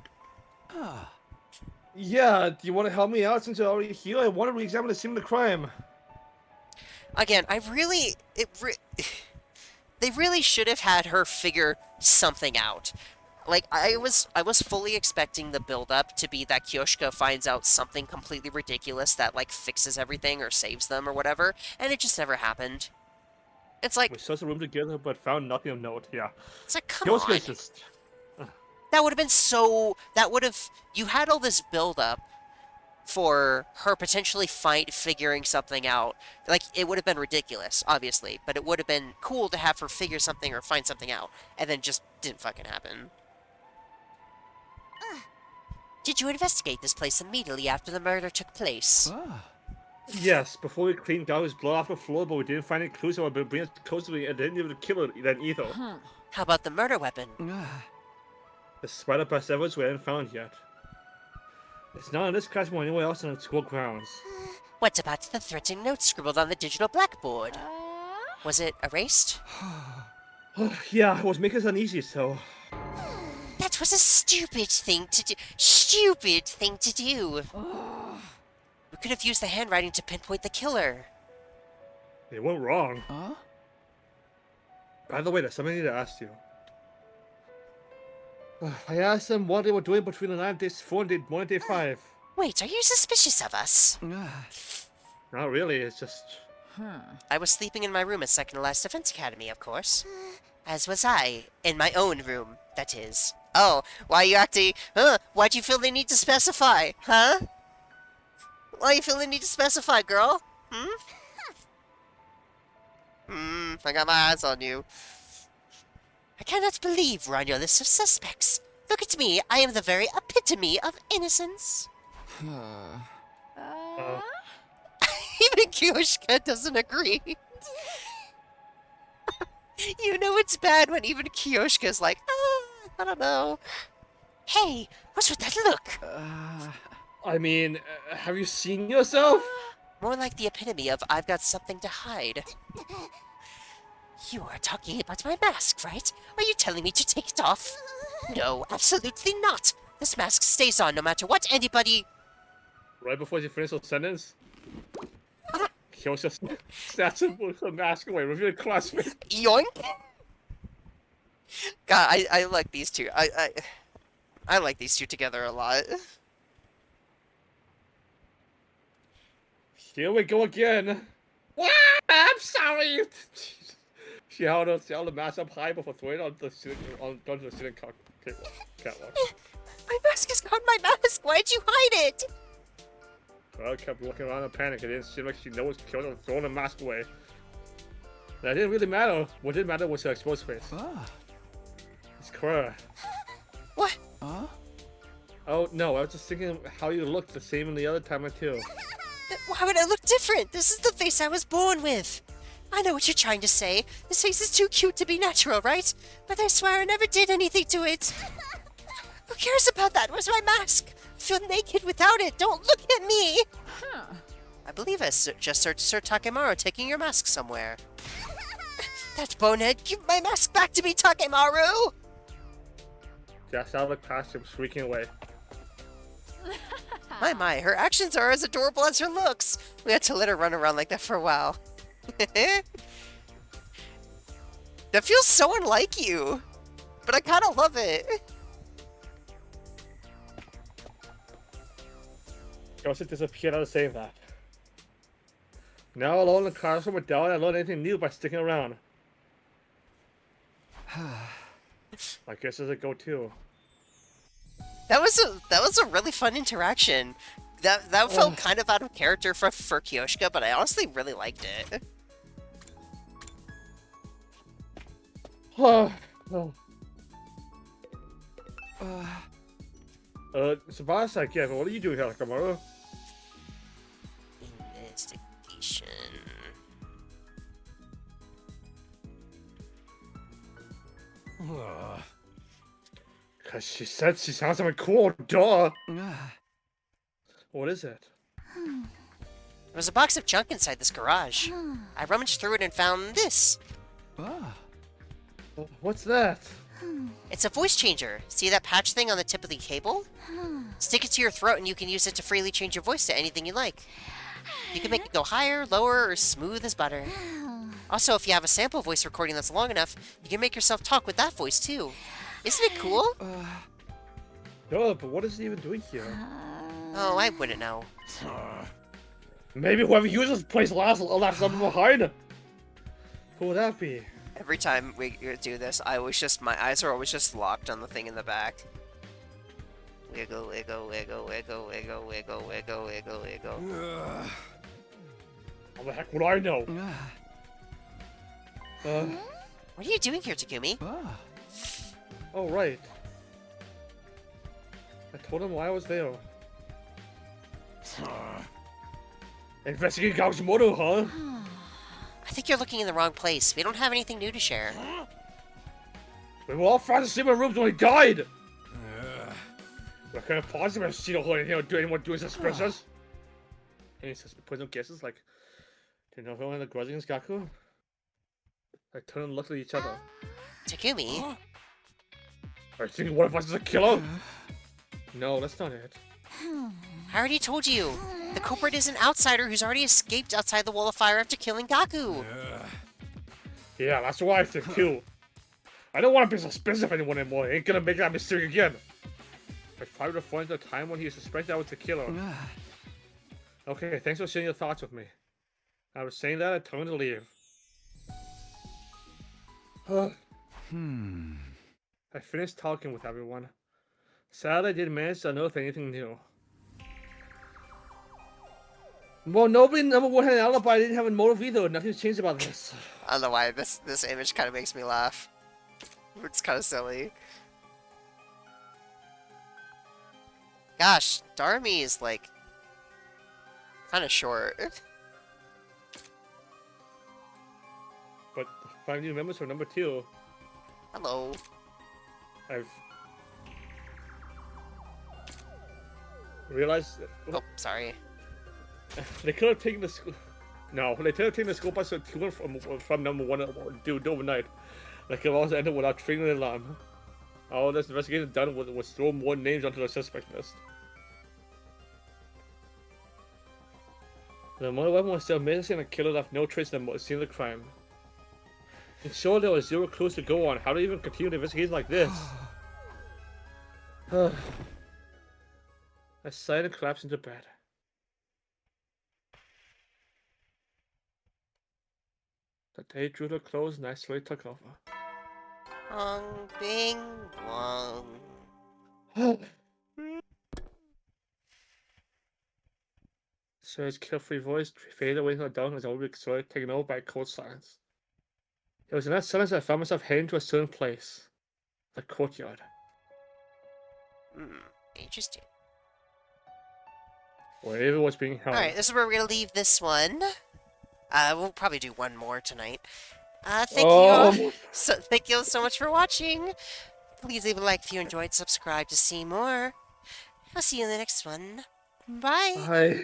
Yeah, do you want to help me out since you're already here? I want to re-examine the scene of the crime. Again, they really should have had her figure something out. Like, I was fully expecting the build-up to be that Kyoshka finds out something completely ridiculous that, like, fixes everything or saves them or whatever, and it just never happened. It's like... We searched the room together, but found nothing of note, yeah. It's like, come Kyosuke's on. just... That would have been so... That would have... You had all this build-up for her potentially figuring something out. Like, it would have been ridiculous, obviously, but it would have been cool to have her figure something or find something out, and then just didn't fucking happen. Did you investigate this place immediately after the murder took place? Yes, before we cleaned out his blood off the floor, but we didn't find any clues that would bring us closer to the identity of the killer then either. How about the murder weapon? Despite our best efforts, we haven't found it yet. It's not in this classroom or anywhere else on the school grounds. What about the threatening note scribbled on the digital blackboard? Was it erased? Yeah, it was making us uneasy, so... That was a stupid thing to do. Stupid thing to do. We could have used the handwriting to pinpoint the killer. They weren't wrong. By the way, there's something I need to ask you. I asked them what they were doing between the night of day 4 and morning day 5. Wait, are you suspicious of us? Not really, it's just... I was sleeping in my room at Second to Last Defense Academy, of course. As was I. In my own room, that is. Oh, why are you acting... Why'd you feel the need to specify? Huh? Why you feel the need to specify, girl? I got my eyes on you. I cannot believe we're on your list of suspects. Look at me, I am the very epitome of innocence. Even Kyoshka doesn't agree. You know it's bad when even Kyoshka's like, I don't know. Hey, what's with that look? I mean, have you seen yourself? More like the epitome of I've got something to hide. You are talking about my mask, right? Are you telling me to take it off? No, absolutely not. This mask stays on no matter what anybody... Right before you finish the sentence, Kyoshka snatches the mask away, revealing classmate. Yoink! God, I like these two. I like these two together a lot. Here we go again. What? I'm sorry. She held the mask up high before throwing it onto the ceiling catwalk. My mask is not my mask. Why'd you hide it? Well, I kept walking around in panic. It didn't seem like she knows killed her throwing the mask away. That didn't really matter. What did matter was her exposed face. It's Cora. What? Oh no, I was just thinking how you looked the same in the other time too. Why would I look different? This is the face I was born with. I know what you're trying to say. This face is too cute to be natural, right? But I swear I never did anything to it. Who cares about that? Where's my mask? I feel naked without it. Don't look at me. I believe I just searched Sir Takemaru taking your mask somewhere. That bonehead, give my mask back to me, Takemaru! Just out of past him, shrieking away. My, her actions are as adorable as her looks. We had to let her run around like that for a while. That feels so unlike you, but I kind of love it. Joseph disappeared out of saying that. Now alone in the classroom with Dell, I learned anything new by sticking around. I guess there's a go-to. That was a really fun interaction. That felt kind of out of character for Kyoshka, but I honestly really liked it. Tsubasa, Kevin, what are you doing here, Takemaru? Investigation. Cause she said she sounds like a cool, duh! What is it? There was a box of junk inside this garage. I rummaged through it and found this. What's that? It's a voice changer. See that patch thing on the tip of the cable? Stick it to your throat and you can use it to freely change your voice to anything you like. You can make it go higher, lower, or smooth as butter. Also, if you have a sample voice recording that's long enough, you can make yourself talk with that voice too. Isn't it cool? No, but what is it even doing here? Oh, I wouldn't know. Maybe whoever uses this place left something behind. Who would that be? Every time we do this, my eyes are always just locked on the thing in the back. Wiggle, wiggle, wiggle, wiggle, wiggle, wiggle, wiggle, wiggle, wiggle. How the heck would I know? What are you doing here, Takumi? Oh, right. I told him why I was there. Investigating Kagimoto, huh? I think you're looking in the wrong place. We don't have anything new to share. We were all found in the same rooms when he died! What kind of positive have seen anyone doing suspicious? Any poison guesses like, do you know if anyone had a grudge against Gaku? I turned and looked at each other. Takumi? Are you thinking one of us is a killer? No, that's not it. I already told you. The culprit is an outsider who's already escaped outside the wall of fire after killing Gaku. Yeah, that's what I think too. I don't want to be suspicious of anyone anymore. I ain't gonna make that mistake again. I tried to find the time when he suspected I was the killer. Okay, thanks for sharing your thoughts with me. I was saying that and telling to leave. I finished talking with everyone. Sadly, I didn't manage to unearth anything new. Well, nobody number one had an alibi. I didn't have a motive either. Nothing's changed about this. I don't know why this image kind of makes me laugh. It's kind of silly. Gosh, Darmy is like kind of short. But the 5 new members for number 2. Hello. I've realized. Oh, sorry. They could have taken the school. No, they could have taken the school bus to from number 1 to overnight. They could have also ended without triggering the alarm. All this investigation done was throw more names onto the suspect list. The murder weapon was still missing and the killer left no trace of the scene of the crime. And sure, there was 0 clues to go on. How do you even continue the investigation like this? I sighed and collapsed into bed. The day drew to a close and I slowly took over. Wong Bing Wong. Sir's carefree voice faded away into the dark as I would be taken over by a cold silence. It was in that silence that I found myself heading to a certain place. The courtyard. Interesting. Wherever was being held. Alright, this is where we're gonna leave this one. We'll probably do one more tonight. Thank you all. Thank you all so much for watching. Please leave a like if you enjoyed, subscribe to see more. I'll see you in the next one. Bye. Bye.